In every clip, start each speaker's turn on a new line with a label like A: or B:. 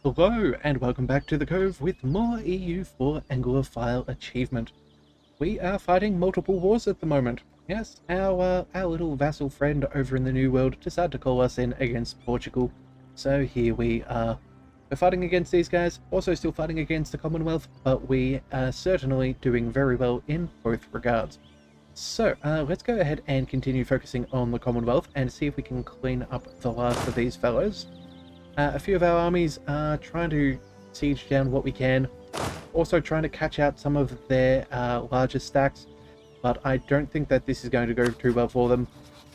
A: Hello and welcome back to the Cove with more EU4 Anglophile achievement. We are fighting multiple wars at the moment. Yes, our little vassal friend over in the New World decided to call us in against Portugal. So here we are. We're fighting against these guys, also still fighting against the Commonwealth, but we are certainly doing very well in both regards. So let's go ahead and continue focusing on the Commonwealth and see if we can clean up the last of these fellows. A few of our armies are trying to siege down what we can, also trying to catch out some of their larger stacks, but I don't think that this is going to go too well for them.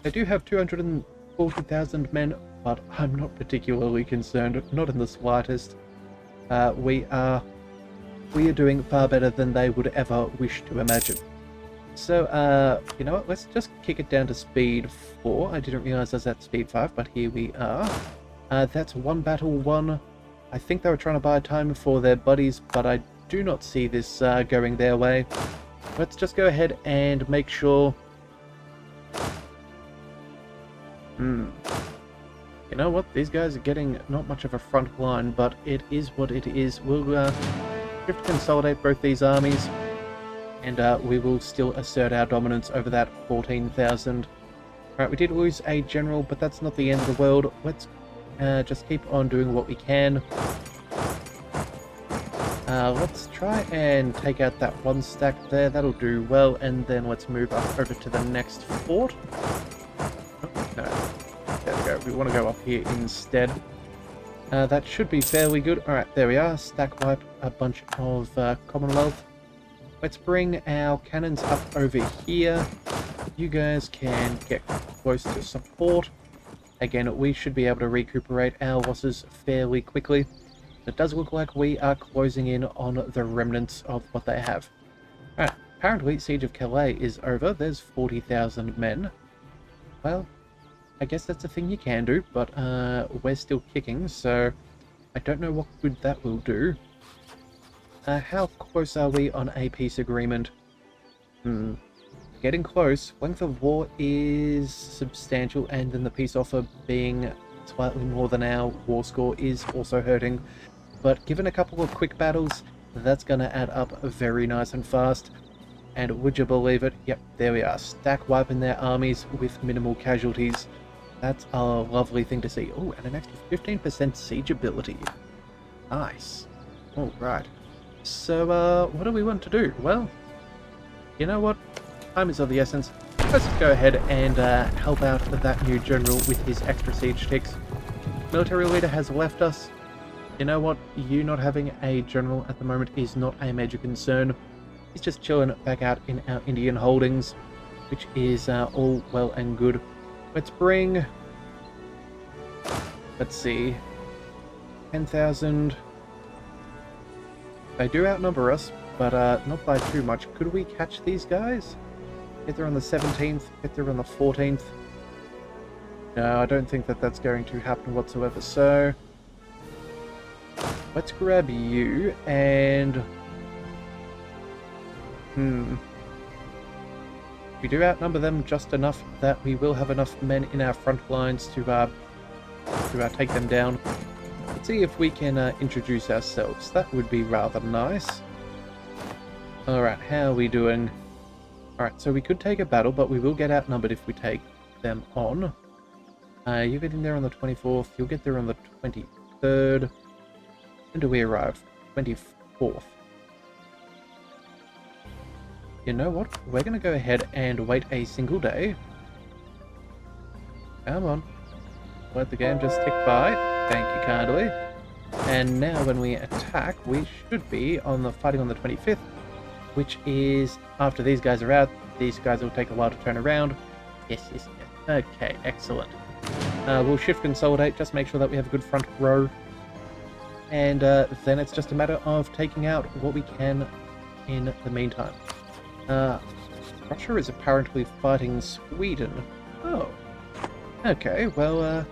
A: They do have 240,000 men, but I'm not particularly concerned, not in the slightest. We are doing far better than they would ever wish to imagine. So, you know what, let's just kick it down to speed 4. I didn't realize I was at speed 5, but here we are. That's one battle won. I think they were trying to buy time for their buddies, but I do not see this going their way. Let's just go ahead and make sure... You know what? These guys are getting not much of a front line, but it is what it is. We'll have to consolidate both these armies, and we will still assert our dominance over that 14,000. Alright, we did lose a general, but that's not the end of the world. Let's just keep on doing what we can. Let's try and take out that one stack there. That'll do well, and then let's move up over to the next fort. Oh, no. There we go. We want to go up here instead. That should be fairly good. Alright, there we are. Stack wipe a bunch of Commonwealth. Let's bring our cannons up over here. You guys can get close to support. Again, we should be able to recuperate our losses fairly quickly. It does look like we are closing in on the remnants of what they have. Alright, apparently Siege of Calais is over. There's 40,000 men. Well, I guess that's a thing you can do, but we're still kicking, so I don't know what good that will do. How close are we on a peace agreement? Getting close. Length of war is substantial, and then the peace offer being slightly more than our war score is also hurting. But given a couple of quick battles, that's going to add up very nice and fast. And would you believe it? Yep, there we are. Stack wiping their armies with minimal casualties. That's a lovely thing to see. Oh, and an extra 15% siege ability. Nice. Alright. So, what do we want to do? Well, you know what? Time is of the essence. Let's go ahead and help out that new general with his extra siege ticks. Military leader has left us. You know what? You not having a general at the moment is not a major concern. He's just chilling back out in our Indian holdings, which is all well and good. Let's bring... Let's see... 10,000... They do outnumber us, but not by too much. Could we catch these guys? Get there on the 17th, get there on the 14th. No, I don't think that that's going to happen whatsoever. So, let's grab you and... We do outnumber them just enough that we will have enough men in our front lines to take them down. Let's see if we can introduce ourselves. That would be rather nice. Alright, how are we doing? Alright, so we could take a battle, but we will get outnumbered if we take them on. You're getting there on the 24th, you'll get there on the 23rd. When do we arrive? 24th. You know what? We're going to go ahead and wait a single day. Come on. Let the game just tick by. Thank you kindly. And now when we attack, we should be fighting on the 25th. Which is, after these guys are out, these guys will take a while to turn around. Yes. Okay, excellent. We'll shift consolidate, just make sure that we have a good front row. And then it's just a matter of taking out what we can in the meantime. Russia is apparently fighting Sweden. Oh. Okay, well,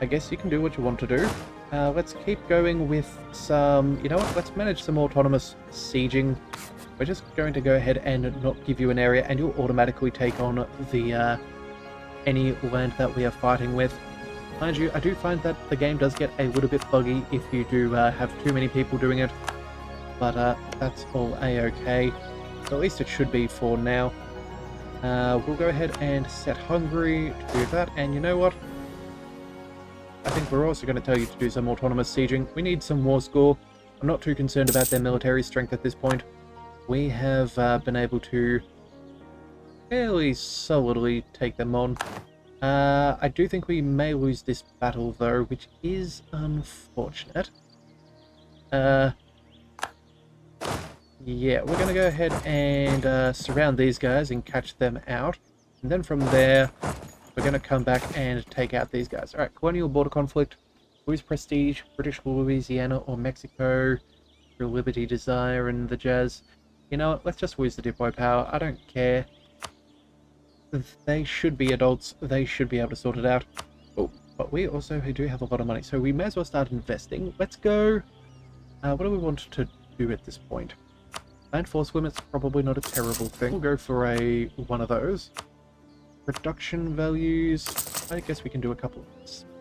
A: I guess you can do what you want to do. Let's keep going with some... You know what? Let's manage some autonomous sieging. We're just going to go ahead and not give you an area, and you'll automatically take on the any land that we are fighting with. Mind you, I do find that the game does get a little bit buggy if you do have too many people doing it, but that's all a-okay. So at least it should be for now. We'll go ahead and set Hungary to do that, and you know what? I think we're also going to tell you to do some autonomous sieging. We need some war score. I'm not too concerned about their military strength at this point. We have been able to fairly solidly take them on. I do think we may lose this battle though, which is unfortunate. Yeah, we're going to go ahead and surround these guys and catch them out. And then from there, we're going to come back and take out these guys. Alright, colonial border conflict. Lose prestige, British Louisiana or Mexico, through Liberty Desire and the jazz. You know what, let's just lose the depot power. I don't care. They should be adults. They should be able to sort it out. Oh, but we also do have a lot of money, so we may as well start investing. Let's go. What do we want to do at this point? Land force limits, probably not a terrible thing. We'll go for one of those. Production values, I guess we can do a couple of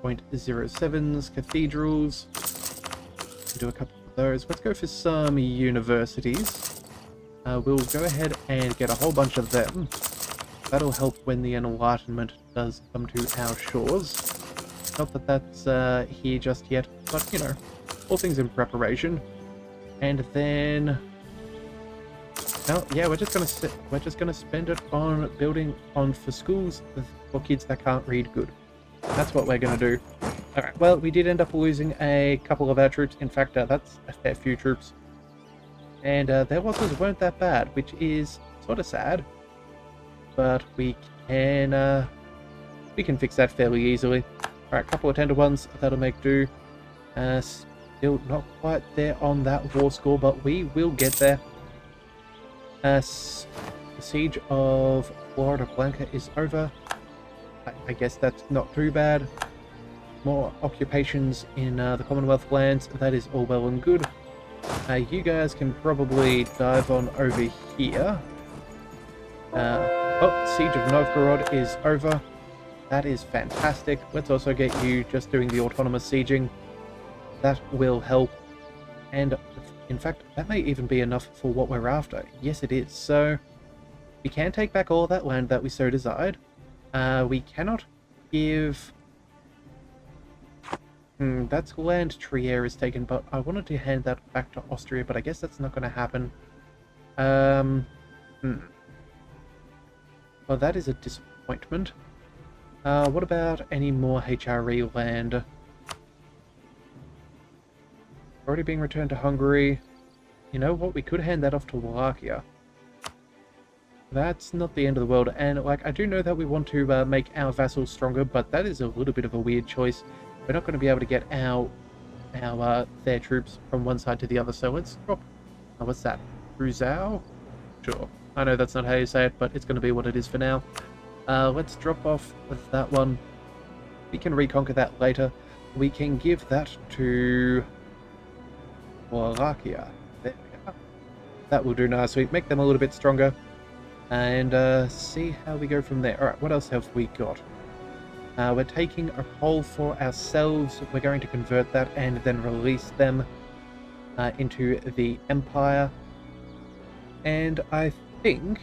A: 0.07s. Cathedrals, do a couple of those. Let's go for some universities. We'll go ahead and get a whole bunch of them. That'll help when the Enlightenment does come to our shores. Not that that's here just yet, but you know, all things in preparation. And then, no, yeah, we're just gonna spend it on building for schools for kids that can't read good. That's what we're gonna do. All right. Well, we did end up losing a couple of our troops. In fact, that's a fair few troops, and their losses weren't that bad, which is sort of sad. But we can fix that fairly easily. All right, couple of tender ones that'll make do. Still not quite there on that war score, but we will get there. The siege of Florida Blanca is over. I guess that's not too bad. More occupations in the Commonwealth lands. That is all well and good. You guys can probably dive on over here. Oh, Siege of Novgorod is over. That is fantastic. Let's also get you just doing the autonomous sieging. That will help. And in fact, that may even be enough for what we're after. Yes, it is. So we can take back all that land that we so desired. We cannot give... that's land Trier is taken, but I wanted to hand that back to Austria, but I guess that's not going to happen. Well, that is a disappointment. What about any more HRE land? Already being returned to Hungary. You know what? We could hand that off to Wallachia. That's not the end of the world. And, like, I do know that we want to make our vassals stronger, but that is a little bit of a weird choice. We're not going to be able to get their troops from one side to the other, so let's drop... what's that? Cruzau? Sure. I know that's not how you say it, but it's going to be what it is for now. Let's drop off that one. We can reconquer that later. We can give that to Wallachia. There we go. That will do nicely. Make them a little bit stronger. And see how we go from there. Alright, what else have we got? We're taking a pole for ourselves. We're going to convert that and then release them into the Empire. And I think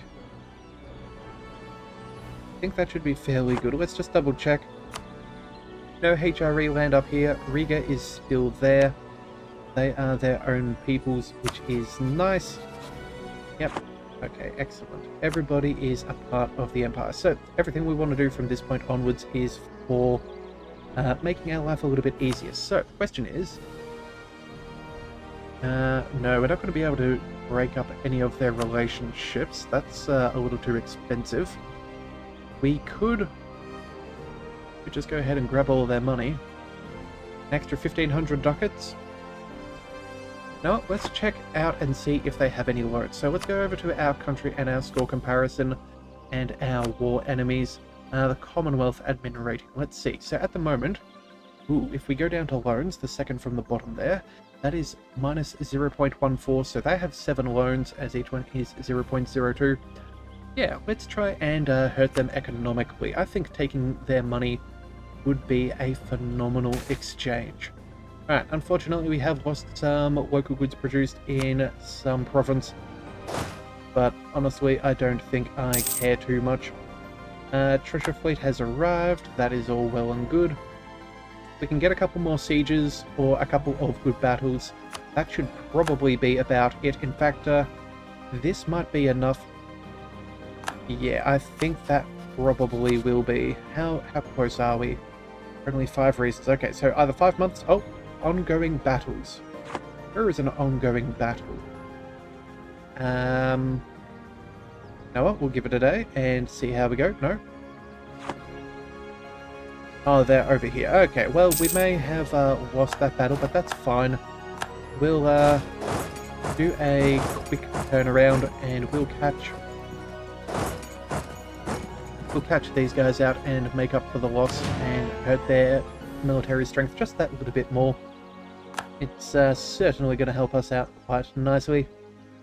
A: that should be fairly good. Let's just double check. No HRE land up here. Riga is still there. They are their own peoples, which is nice. Yep. Okay, excellent. Everybody is a part of the Empire. So everything we want to do from this point onwards is for making our life a little bit easier. So the question is... no, we're not going to be able to break up any of their relationships. That's a little too expensive. We could just go ahead and grab all of their money. An extra 1,500 ducats. Now, let's check out and see if they have any loans. So let's go over to our country and our score comparison and our war enemies. The Commonwealth admin rating. Let's see. So at the moment, if we go down to loans, the second from the bottom there, that is minus 0.14. So they have 7 loans, as each one is 0.02. Yeah, let's try and hurt them economically. I think taking their money would be a phenomenal exchange. Alright, unfortunately we have lost some local goods produced in some province, but honestly I don't think I care too much. Treasure fleet has arrived, that is all well and good. We can get a couple more sieges or a couple of good battles. That should probably be about it. In fact, this might be enough. Yeah, I think that probably will be. How close are we? Only 5 reasons. Okay, so either 5 months... Oh, ongoing battles. Where is an ongoing battle? You know what? We'll give it a day and see how we go. No? Oh, they're over here. Okay, well, we may have lost that battle, but that's fine. We'll do a quick turnaround and we'll catch these guys out and make up for the loss and hurt their military strength just that little bit more. It's certainly going to help us out quite nicely.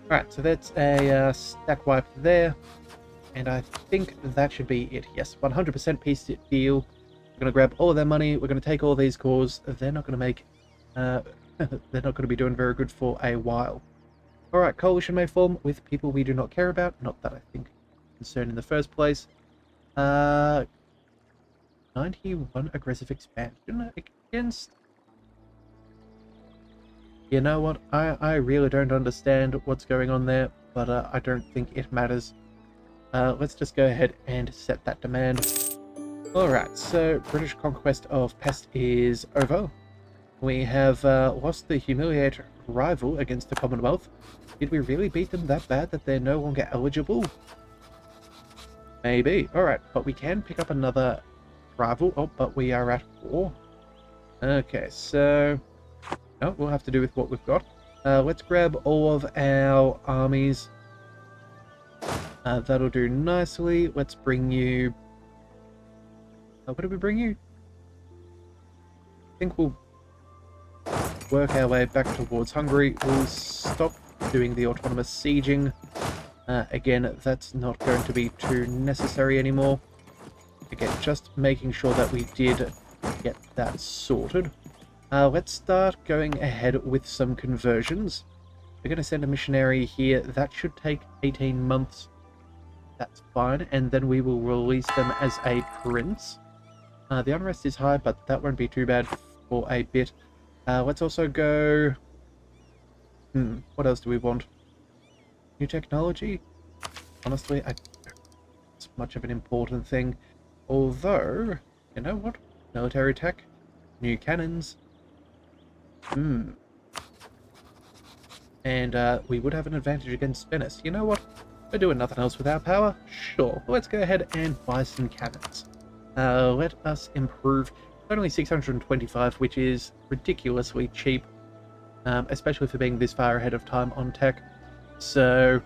A: Alright, so that's a stack wipe there. And I think that should be it. Yes, 100% peace deal. We're going to grab all of their money. We're going to take all these cores. They're not going to make... they're not going to be doing very good for a while. Alright, coalition may form with people we do not care about. Not that I think concerned in the first place. 91 aggressive expansion against... You know what? I really don't understand what's going on there, but I don't think it matters. Let's just go ahead and set that demand. Alright, so British conquest of Pest is over. We have lost the humiliated rival against the Commonwealth. Did we really beat them that bad that they're no longer eligible? Maybe. Alright, but we can pick up another rival. Oh, but we are at war. Okay, so... No, we'll have to do with what we've got. Let's grab all of our armies. That'll do nicely. Let's bring you... what did we bring you? I think we'll work our way back towards Hungary. We'll stop doing the autonomous sieging. Again, that's not going to be too necessary anymore. Again, just making sure that we did get that sorted. Let's start going ahead with some conversions. We're going to send a missionary here. That should take 18 months. That's fine. And then we will release them as a prince. The unrest is high, but that won't be too bad for a bit. Let's also go... what else do we want? New technology? Honestly, it's much of an important thing. Although, you know what? Military tech, new cannons. And we would have an advantage against Venice. You know what? We're doing nothing else with our power. Sure, let's go ahead and buy some cannons. Let us improve. Only 625, which is ridiculously cheap, especially for being this far ahead of time on tech. So,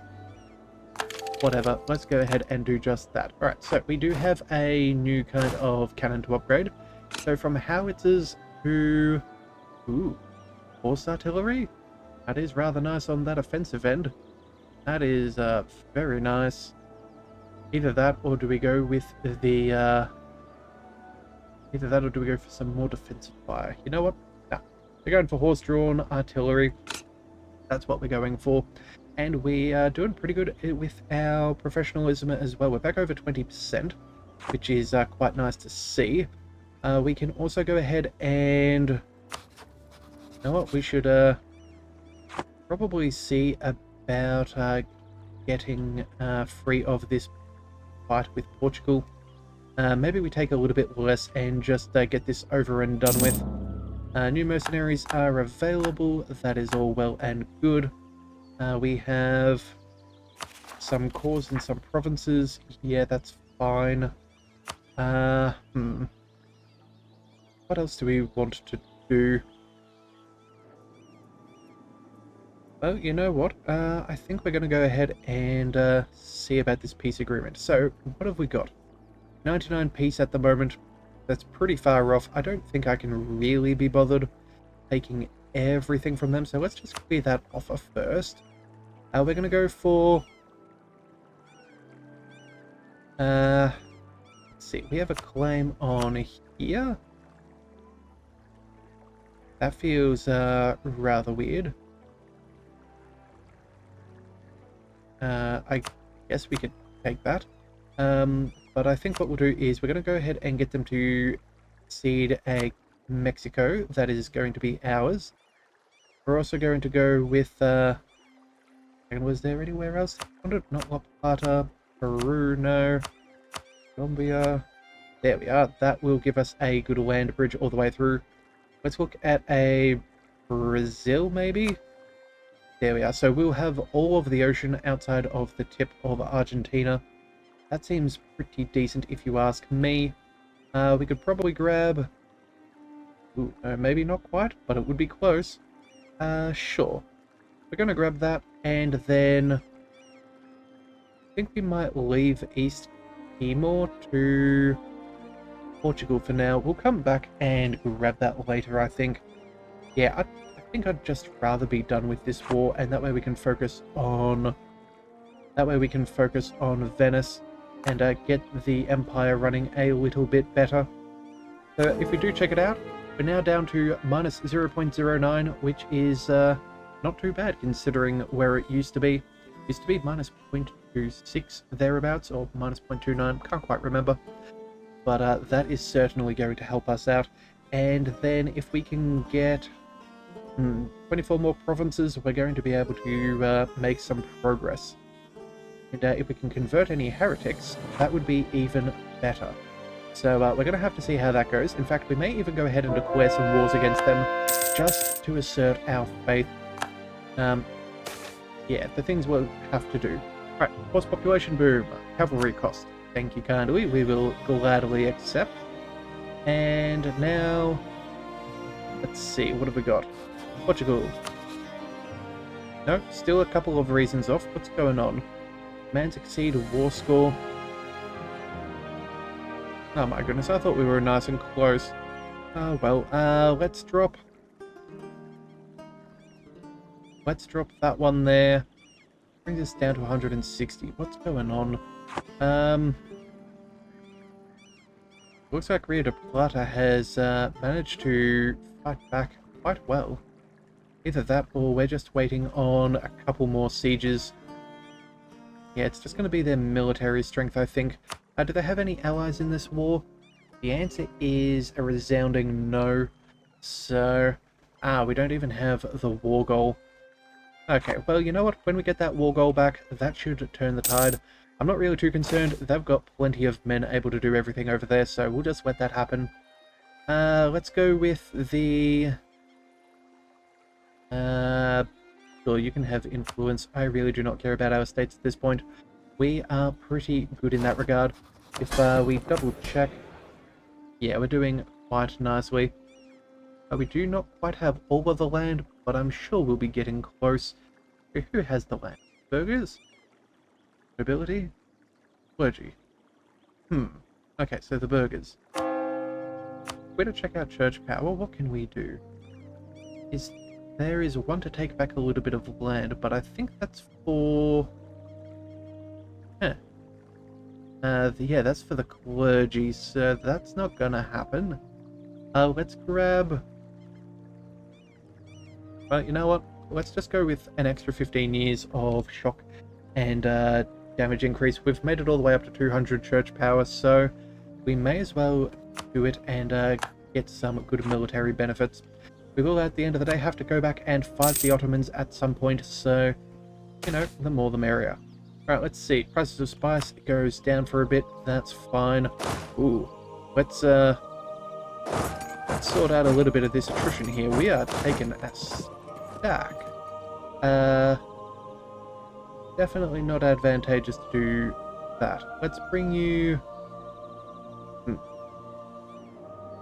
A: whatever. Let's go ahead and do just that. Alright, so we do have a new kind of cannon to upgrade. So from howitzers to... Ooh, horse artillery? That is rather nice on that offensive end. That is very nice. Either that or do we go with the... Either that or do we go for some more defensive fire? You know what? No. We're going for horse-drawn artillery. That's what we're going for. And we are doing pretty good with our professionalism as well. We're back over 20%, which is quite nice to see. We can also go ahead and... You know what? We should probably see about getting free of this fight with Portugal. Maybe we take a little bit less and just get this over and done with. New mercenaries are available. That is all well and good. We have some cores in some provinces. Yeah, that's fine. What else do we want to do? Well, you know what? I think we're going to go ahead and see about this peace agreement. So, what have we got? 99 peace at the moment. That's pretty far off. I don't think I can really be bothered taking everything from them. So let's just clear that offer first. We're going to go for... let's see. We have a claim on here. That feels rather weird. I guess we could take that. But I think what we'll do is we're going to go ahead and get them to cede a Mexico. That is going to be ours. We're also going to go with... was there anywhere else? Not La Plata. Peru, no. Colombia. There we are. That will give us a good land bridge all the way through. Let's look at a Brazil, maybe? There we are. So we'll have all of the ocean outside of the tip of Argentina. That seems pretty decent if you ask me. We could probably grab... Ooh, maybe not quite, but it would be close. Sure. We're going to grab that, and then... I think we might leave East Timor to Portugal for now. We'll come back and grab that later, I think. Yeah, I think I'd just rather be done with this war, and that way we can focus on... Venice and get the Empire running a little bit better. So if we do check it out, we're now down to minus 0.09, which is not too bad considering where it used to be. It used to be minus 0.26 thereabouts, or minus 0.29, can't quite remember. But that is certainly going to help us out. And then if we can get 24 more provinces, we're going to be able to make some progress. And if we can convert any heretics, that would be even better. So we're going to have to see how that goes. In fact, we may even go ahead and declare some wars against them, just to assert our faith. Yeah, the things we'll have to do. Alright, horse population boom. Cavalry cost. Thank you kindly. We will gladly accept. And now... let's see, what have we got? Portugal. No, still a couple of reasons off. What's going on? Command exceed war score. Oh my goodness, I thought we were nice and close. Oh well, let's drop that one there. Brings us down to 160. What's going on? Looks like Rio de Plata has managed to fight back quite well. Either that or we're just waiting on a couple more sieges. Yeah, it's just going to be their military strength, I think. Do they have any allies in this war? The answer is a resounding no. So, we don't even have the war goal. Okay, well, you know what? When we get that war goal back, that should turn the tide. I'm not really too concerned. They've got plenty of men able to do everything over there, so we'll just let that happen. Let's go with the... Sure, you can have influence. I really do not care about our states at this point. We are pretty good in that regard. If we double check... yeah, we're doing quite nicely. We do not quite have all of the land, but I'm sure we'll be getting close. Who has the land? Burghers? Nobility? Clergy? Okay, so the burghers. We're to check out church power. What can we do? There is one to take back a little bit of land, but I think that's for... yeah, that's for the clergy, so that's not gonna happen. Let's grab... well, you know what? Let's just go with an extra 15 years of shock and damage increase. We've made it all the way up to 200 church power, so we may as well do it and get some good military benefits. We will, at the end of the day, have to go back and fight the Ottomans at some point, so, you know, the more the merrier. Alright, let's see. Prices of spice, it goes down for a bit. That's fine. Ooh. Let's sort out a little bit of this attrition here. We are taking a stack. Definitely not advantageous to do that. Let's bring you...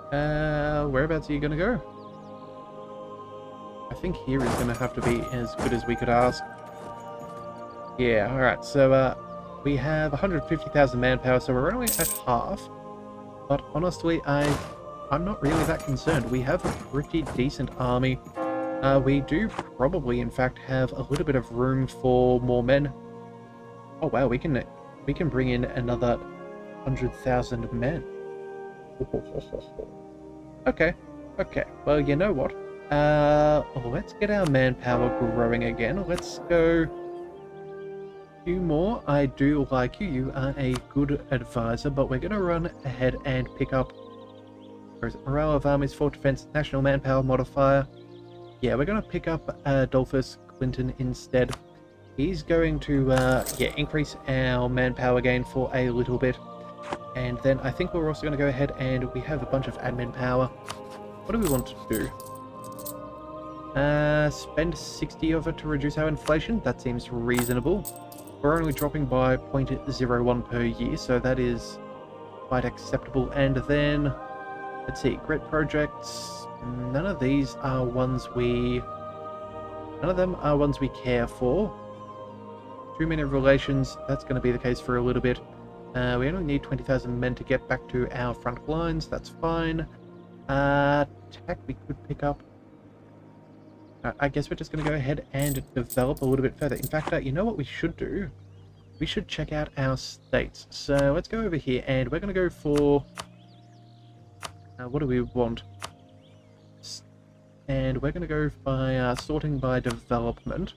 A: whereabouts are you going to go? I think here is going to have to be as good as we could ask. Yeah, alright, so we have 150,000 manpower, so we're only at half. But honestly, I'm not really that concerned. We have a pretty decent army. We do probably, in fact, have a little bit of room for more men. Oh wow, we can bring in another 100,000 men. Okay, okay. Well, you know what? Let's get our manpower growing again. Let's go a few more. I do like you. You are a good advisor, but we're going to run ahead and pick up... Where is it? Morale of armies, fort defense, national manpower modifier. Yeah, we're going to pick up Adolphus Clinton instead. He's going to, yeah, increase our manpower gain for a little bit. And then I think we're also going to go ahead and we have a bunch of admin power. What do we want to do? Spend 60 of it to reduce our inflation. That seems reasonable. We're only dropping by 0.01 per year, so that is quite acceptable. And then, let's see, grit projects. None of these are ones we... None of them are ones we care for. Too many relations, that's going to be the case for a little bit. We only need 20,000 men to get back to our front lines, that's fine. Tech we could pick up. I guess we're just going to go ahead and develop a little bit further. In fact, you know what we should do? We should check out our states. So let's go over here and we're going to go for... what do we want? And we're going to go by sorting by development.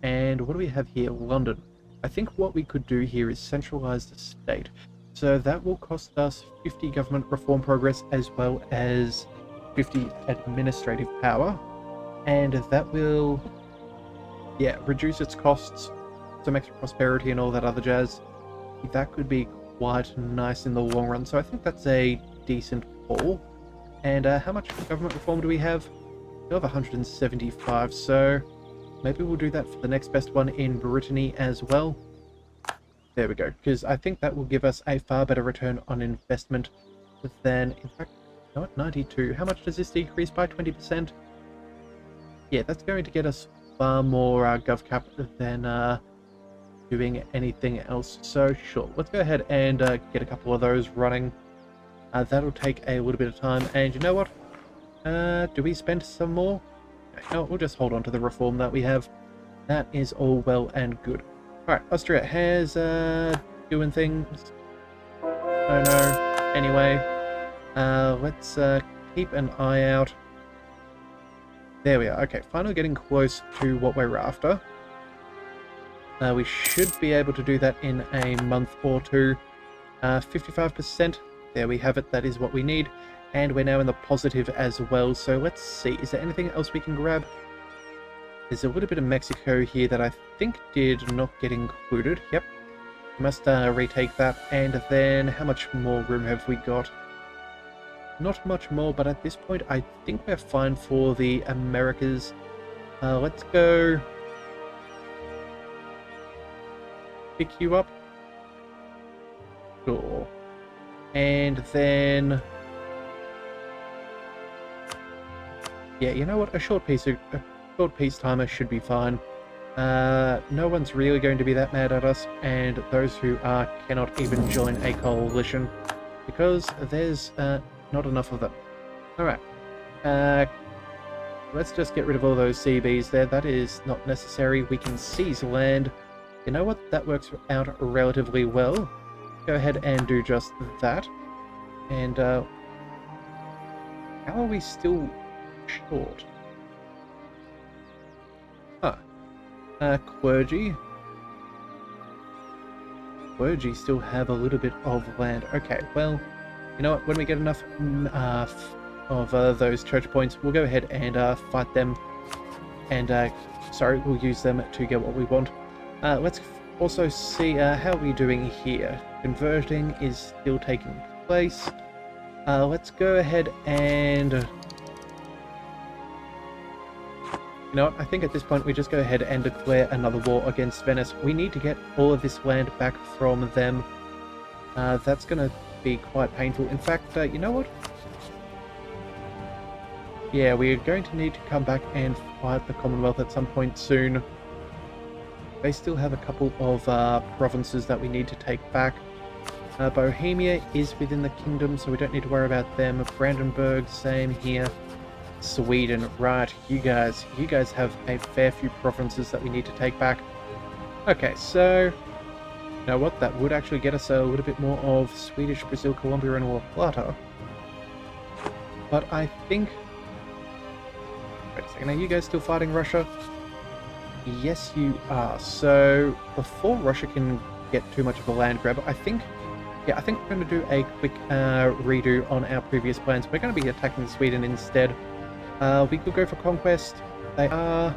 A: And what do we have here? London. I think what we could do here is centralize the state. So that will cost us 50 government reform progress as well as 50 administrative power. And that will, yeah, reduce its costs, some extra prosperity and all that other jazz. That could be quite nice in the long run. So I think that's a decent call. And how much government reform do we have? We have 175, so maybe we'll do that for the next best one in Brittany as well. There we go, because I think that will give us a far better return on investment than, in fact, not 92. How much does this decrease by? 20%? Yeah, that's going to get us far more GovCap than doing anything else. So sure, let's go ahead and get a couple of those running. That'll take a little bit of time, and you know what? Do we spend some more? No, we'll just hold on to the reform that we have. That is all well and good. Alright, Austria has doing things. Oh no. Anyway, let's keep an eye out. There we are. Okay, finally getting close to what we're after. We should be able to do that in a month or two. 55%. There we have it. That is what we need. And we're now in the positive as well. So let's see. Is there anything else we can grab? There's a little bit of Mexico here that I think did not get included. Yep. Must retake that. And then how much more room have we got? Not much more, but at this point I think we're fine for the Americas. Let's go pick you up. Sure. And then... yeah, you know what? A short peace timer should be fine. No one's really going to be that mad at us, and those who are cannot even join a coalition because there's not enough of them. Alright. Let's just get rid of all those CBs there. That is not necessary. We can seize land. You know what? That works out relatively well. Go ahead and do just that. And how are we still short? Huh. Clergy. Clergy still have a little bit of land. Okay, well, you know what? When we get enough of those church points, we'll go ahead and fight them. And, sorry, we'll use them to get what we want. Let's also see how we're doing here. Converting is still taking place. Let's go ahead and... you know what? I think at this point we just go ahead and declare another war against Venice. We need to get all of this land back from them. That's going to be quite painful. In fact, you know what? Yeah, we're going to need to come back and fight the Commonwealth at some point soon. They still have a couple of provinces that we need to take back. Bohemia is within the kingdom, so we don't need to worry about them. Brandenburg, same here. Sweden, right, you guys have a fair few provinces that we need to take back. Okay, so Now what, that would actually get us a little bit more of Swedish, Brazil, Colombia, and La Plata. But I think... Wait a second, are you guys still fighting Russia? Yes, you are. So, before Russia can get too much of a land grab, I think we're going to do a quick redo on our previous plans. We're going to be attacking Sweden instead. We could go for conquest. They are...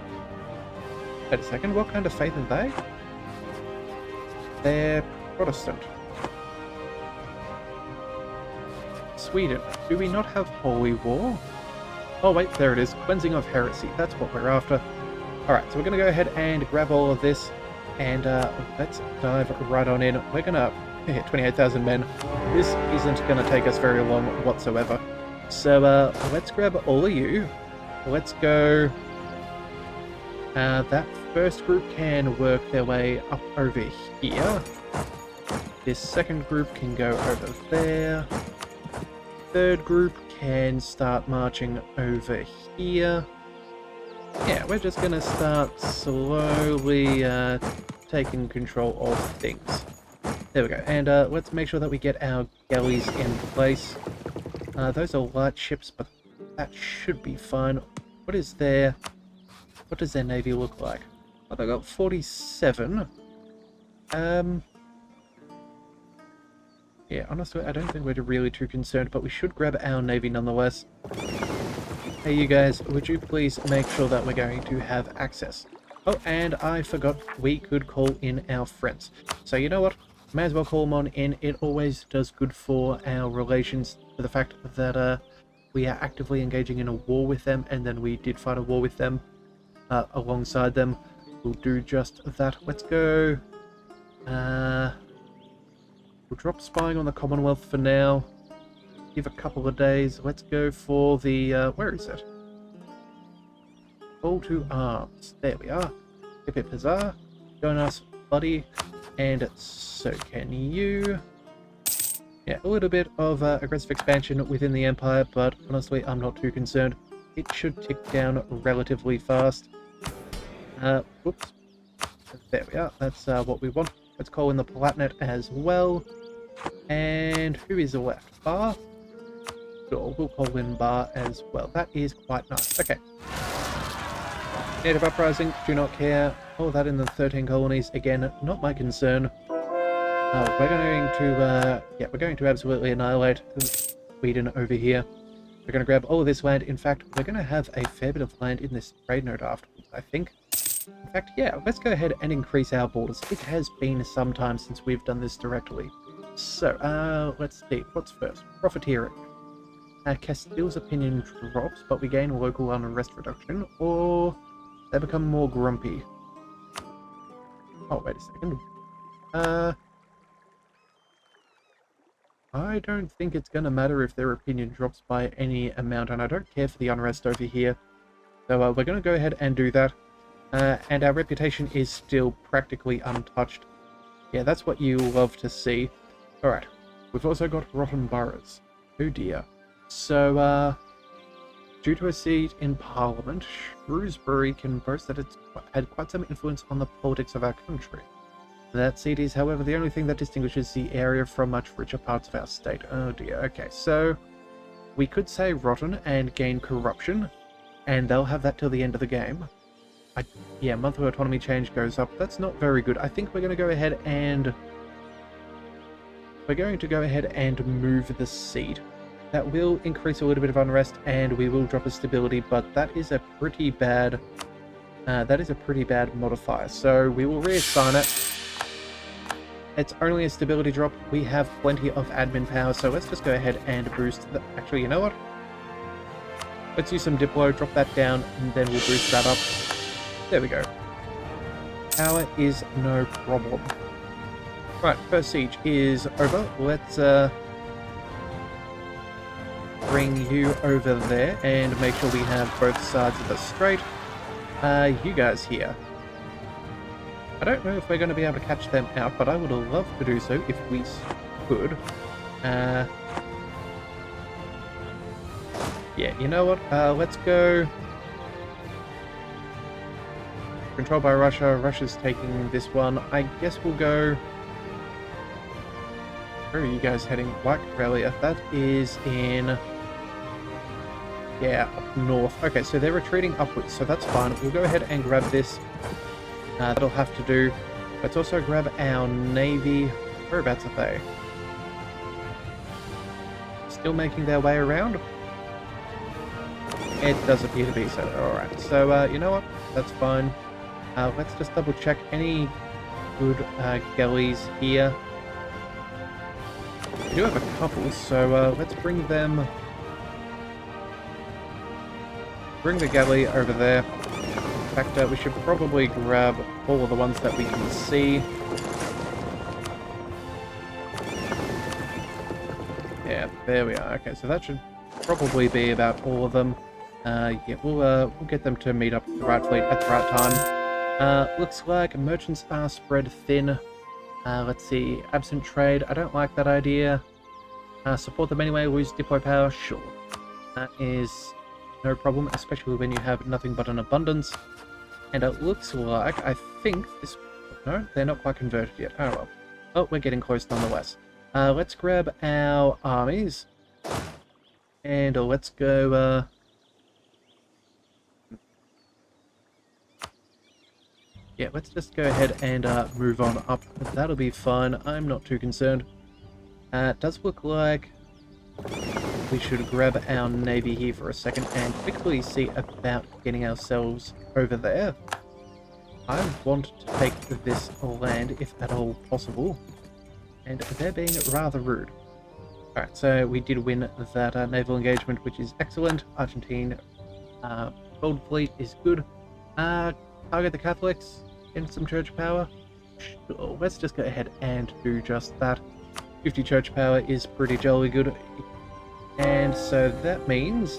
A: Wait a second, what kind of faith are they? They're Protestant. Sweden. Do we not have Holy War? Oh wait, there it is. Cleansing of heresy. That's what we're after. Alright, so we're going to go ahead and grab all of this. And let's dive right on in. We're going to hit 28,000 men. This isn't going to take us very long whatsoever. So let's grab all of you. Let's go... that first group can work their way up over here. This second group can go over there. Third group can start marching over here. Yeah, we're just going to start slowly taking control of things. There we go. And let's make sure that we get our galleys in place. Those are light ships, but that should be fine. What does their navy look like? Oh, they got 47. Yeah, honestly, I don't think we're really too concerned, but we should grab our navy nonetheless. Hey, you guys, would you please make sure that we're going to have access? Oh, and I forgot we could call in our friends. So you know what? May as well call them on in. It always does good for our relations, for the fact that we are actively engaging in a war with them, and then we did fight a war with them alongside them. We'll do just that. Let's go. We'll drop spying on the Commonwealth for now. Give a couple of days. Let's go for the... where is it? Call to arms. There we are. Hip hip huzzah. Join us, buddy. And so can you. Yeah, a little bit of aggressive expansion within the Empire, but honestly, I'm not too concerned. It should tick down relatively fast. Whoops. There we are. That's what we want. Let's call in the Palatinate as well. And who is left? Bar? Sure, we'll call in Bar as well. That is quite nice. Okay. Native Uprising, do not care. All that in the 13 colonies. Again, not my concern. We're going to absolutely annihilate Sweden over here. We're going to grab all of this land. In fact, we're going to have a fair bit of land in this trade node afterwards, I think. In fact, yeah, let's go ahead and increase our borders. It has been some time since we've done this directly. So, let's see. What's first? Profiteering. Castile's opinion drops, but we gain local unrest reduction, or they become more grumpy. Oh, wait a second. I don't think it's going to matter if their opinion drops by any amount, and I don't care for the unrest over here. So we're going to go ahead and do that. And our reputation is still practically untouched. Yeah, that's what you love to see. Alright, we've also got rotten boroughs. Oh dear. So, due to a seat in Parliament, Shrewsbury can boast that it's had quite some influence on the politics of our country. That seat is, however, the only thing that distinguishes the area from much richer parts of our state. Oh dear, okay, so we could say rotten and gain corruption, and they'll have that till the end of the game. Yeah, monthly autonomy change goes up. That's not very good. I think we're going to go ahead and... move the seat. That will increase a little bit of unrest, and we will drop a stability, but that is a pretty bad... modifier, so we will reassign it. It's only a stability drop. We have plenty of admin power, so let's just go ahead and boost the... Actually, you know what? Let's use some Diplo, drop that down, and then we'll boost that up. There we go. Power is no problem. Right, first siege is over. Let's bring you over there and make sure we have both sides of the strait. You guys here. I don't know if we're going to be able to catch them out, but I would love to do so if we could. Yeah, you know what? Let's go... Controlled by Russia. Russia's taking this one. I guess we'll go... Where are you guys heading? White Corellia. That is in... yeah, up north. Okay, so they're retreating upwards, so that's fine. We'll go ahead and grab this. That'll have to do. Let's also grab our navy. Whereabouts are they? Still making their way around? It does appear to be so. Alright, so you know what? That's fine. Let's just double check any good galleys here. We do have a couple, so let's bring them... bring the galley over there. In fact, we should probably grab all of the ones that we can see. Yeah, there we are. Okay, so that should probably be about all of them. Yeah, we'll get them to meet up with the right fleet at the right time. Looks like merchants are spread thin. Let's see, absent trade. I don't like that idea. Support them anyway, lose deploy power, sure. That is no problem, especially when you have nothing but an abundance. And it looks like, I think this... no, they're not quite converted yet. Oh well. Oh, we're getting close nonetheless. Let's grab our armies. And let's go... yeah, let's just go ahead and move on up. That'll be fine. I'm not too concerned. It does look like we should grab our navy here for a second and quickly see about getting ourselves over there. I want to take this land if at all possible, and they're being rather rude. Alright, so we did win that naval engagement, which is excellent. Argentine Gold Fleet is good. Target the Catholics, get some church power. Sure, let's just go ahead and do just that. 50 church power is pretty jolly good. And so that means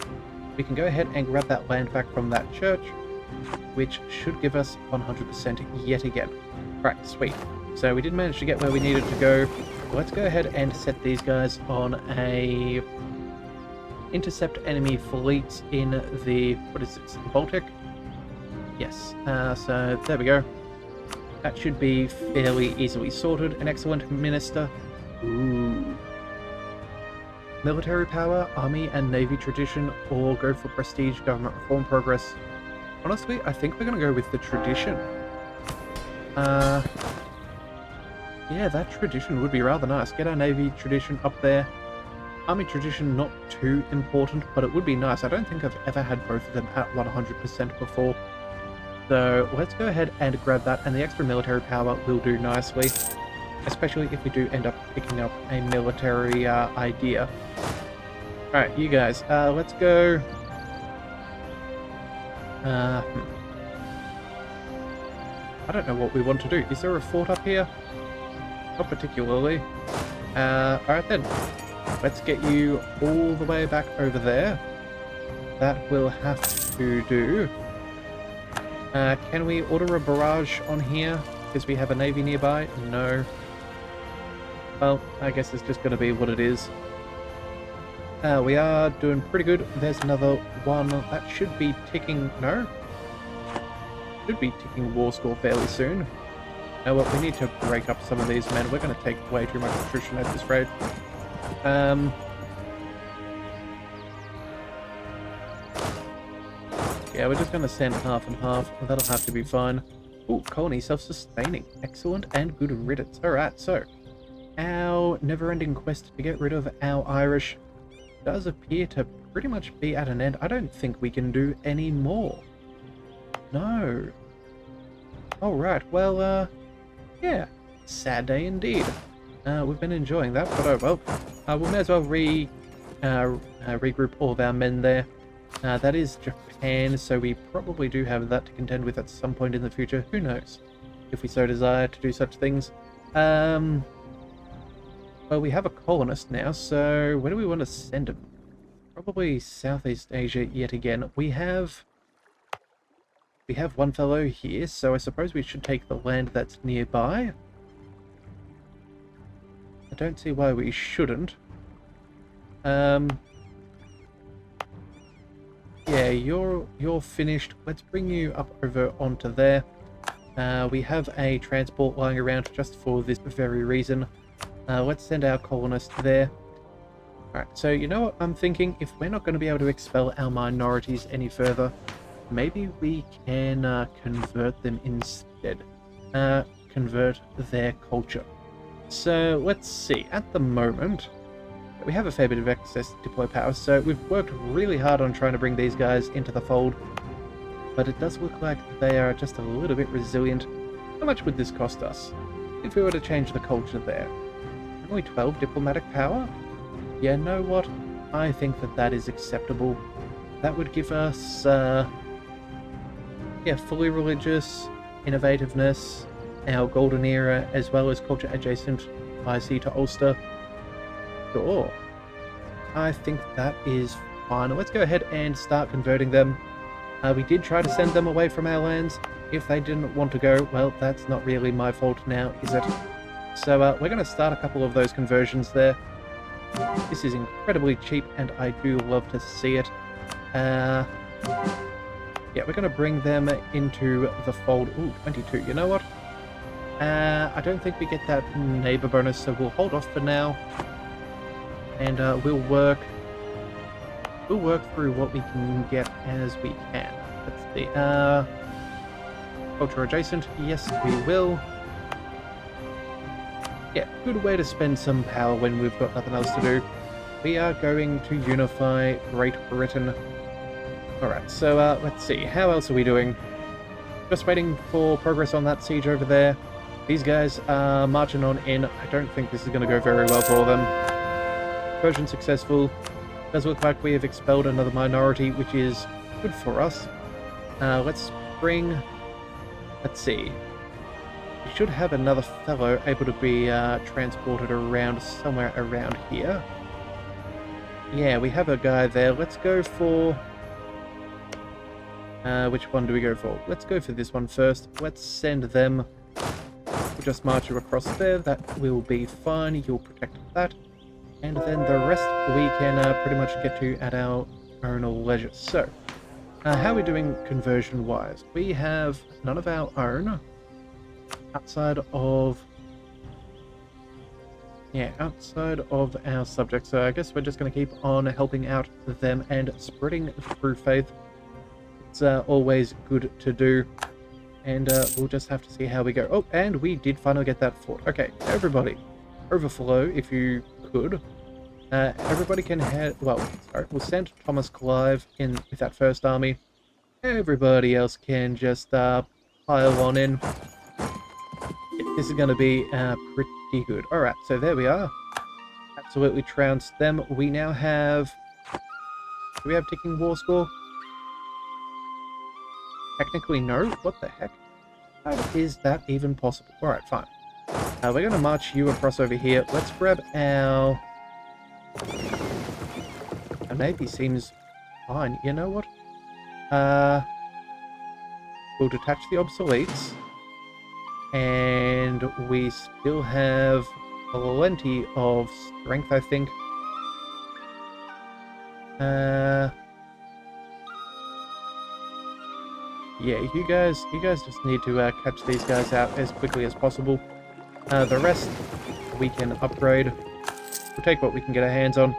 A: we can go ahead and grab that land back from that church, which should give us 100% yet again. Right, sweet. So we did manage to get where we needed to go. Let's go ahead and set these guys on a intercept enemy fleets in the, what is this, the Baltic? Yes, so there we go. That should be fairly easily sorted. An excellent minister. Ooh. Military power, army and navy tradition, or go for prestige, government reform progress. Honestly, I think we're going to go with the tradition. Yeah, that tradition would be rather nice. Get our navy tradition up there. Army tradition, not too important, but it would be nice. I don't think I've ever had both of them at 100% before. So let's go ahead and grab that, and the extra military power will do nicely. Especially if we do end up picking up a military idea. Alright, you guys, let's go... I don't know what we want to do. Is there a fort up here? Not particularly. Alright then. Let's get you all the way back over there. That will have to do. Can we order a barrage on here? Because we have a navy nearby? No. Well, I guess it's just going to be what it is. We are doing pretty good. There's another one that should be ticking... no? Should be ticking war score fairly soon. Now what, we need to break up some of these men. We're going to take way too much attrition at this rate. Yeah, we're just going to send half and half. That'll have to be fine. Ooh, colony self-sustaining. Excellent and good riddance. Alright, so... our never-ending quest to get rid of our Irish does appear to pretty much be at an end. I don't think we can do any more. No. Alright, well, yeah. Sad day indeed. We've been enjoying that, but oh well. We may as well regroup all of our men there. That is Japan, so we probably do have that to contend with at some point in the future. Who knows? If we so desire to do such things. Well, we have a colonist now, so where do we want to send him? Probably Southeast Asia yet again. We have one fellow here, so I suppose we should take the land that's nearby. I don't see why we shouldn't. Yeah, you're finished. Let's bring you up over onto there. We have a transport lying around just for this very reason. Let's send our colonists there. Alright, so you know what I'm thinking? If we're not going to be able to expel our minorities any further, maybe we can convert them instead. Convert their culture. So let's see. At the moment, we have a fair bit of excess deploy power, so we've worked really hard on trying to bring these guys into the fold. But it does look like they are just a little bit resilient. How much would this cost us if we were to change the culture there? Only 12 diplomatic power? Yeah, know what? I think that is acceptable. That would give us, fully religious, innovativeness, our golden era, as well as culture adjacent IC to Ulster. Sure. I think that is fine. Let's go ahead and start converting them. We did try to send them away from our lands. If they didn't want to go, well, that's not really my fault now, is it? So we're going to start a couple of those conversions there. This is incredibly cheap, and I do love to see it. Yeah, we're going to bring them into the fold. Ooh, 22. You know what? I don't think we get that neighbor bonus, so we'll hold off for now. And we'll work through what we can get as we can. Let's see. Culture adjacent. Yes, we will. Yeah, good way to spend some power when we've got nothing else to do. We are going to unify Great Britain. Alright, so let's see. How else are we doing? Just waiting for progress on that siege over there. These guys are marching on in. I don't think this is going to go very well for them. Conversion successful. Does look like we have expelled another minority, which is good for us. Let's see. We should have another fellow able to be transported around somewhere around here. Yeah, we have a guy there. Let's go for... which one do we go for? Let's go for this one first. Let's send them. We'll just march you across there. That will be fine. You'll protect that. And then the rest we can pretty much get to at our own leisure. So, how are we doing conversion-wise? We have none of our own outside of... Yeah, outside of our subjects. So I guess we're just going to keep on helping out them and spreading through faith. It's always good to do. And we'll just have to see how we go. Oh, and we did finally get that fort. Okay, everybody, overflow if you could. Everybody can head... Well, sorry, we'll send Thomas Clive in with that first army. Everybody else can just pile on in. This is going to be pretty good. Alright, so there we are. Absolutely trounced them. We now have... Do we have ticking war score? Technically, no. What the heck? How is that even possible? Alright, fine. We're going to march you across over here. Let's grab our... Our navy seems fine. You know what? We'll detach the obsoletes. And we still have plenty of strength, I think. Yeah, you guys just need to catch these guys out as quickly as possible. The rest we can upgrade. We'll take what we can get our hands on.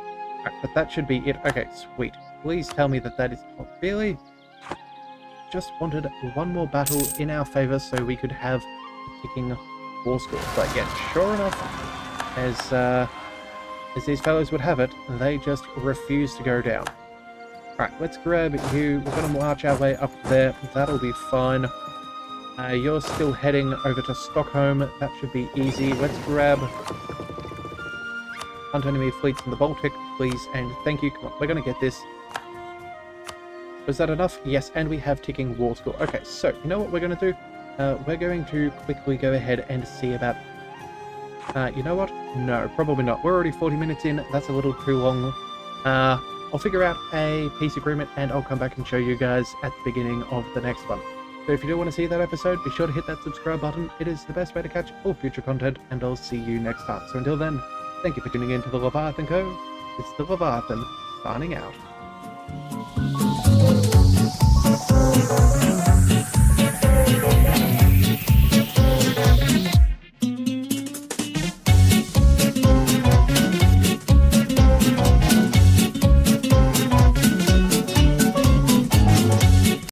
A: Right, but that should be it. Okay, sweet. Please tell me that is... Oh, really? Just wanted one more battle in our favor so we could have a ticking war score. But yeah, sure enough, as these fellows would have it, they just refuse to go down. Alright, let's grab you. We're going to march our way up there. That'll be fine. You're still heading over to Stockholm. That should be easy. Let's grab... Hunt enemy fleets in the Baltic, please, and thank you. Come on, we're going to get this. Was that enough? Yes, and we have ticking war score. Okay, so, you know what we're going to do? We're going to quickly go ahead and see about... you know what? No, probably not. We're already 40 minutes in. That's a little too long. I'll figure out a peace agreement, and I'll come back and show you guys at the beginning of the next one. So if you do want to see that episode, be sure to hit that subscribe button. It is the best way to catch all future content, and I'll see you next time. So until then, thank you for tuning in to the Leviathan Cove. It's the Leviathan, signing out.